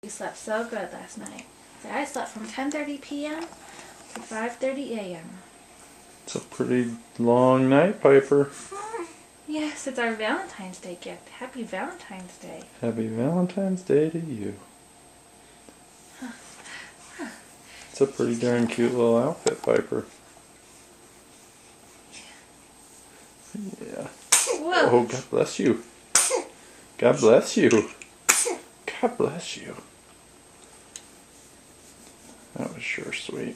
You slept so good last night. So I slept from 10:30 p.m. to 5:30 a.m. It's a pretty long night, Piper. Yes, it's our Valentine's Day gift. Happy Valentine's Day. Happy Valentine's Day to you. It's a pretty darn cute little outfit, Piper. Yeah. Whoa. Oh, God bless you. God bless you. God bless you. That was sure sweet.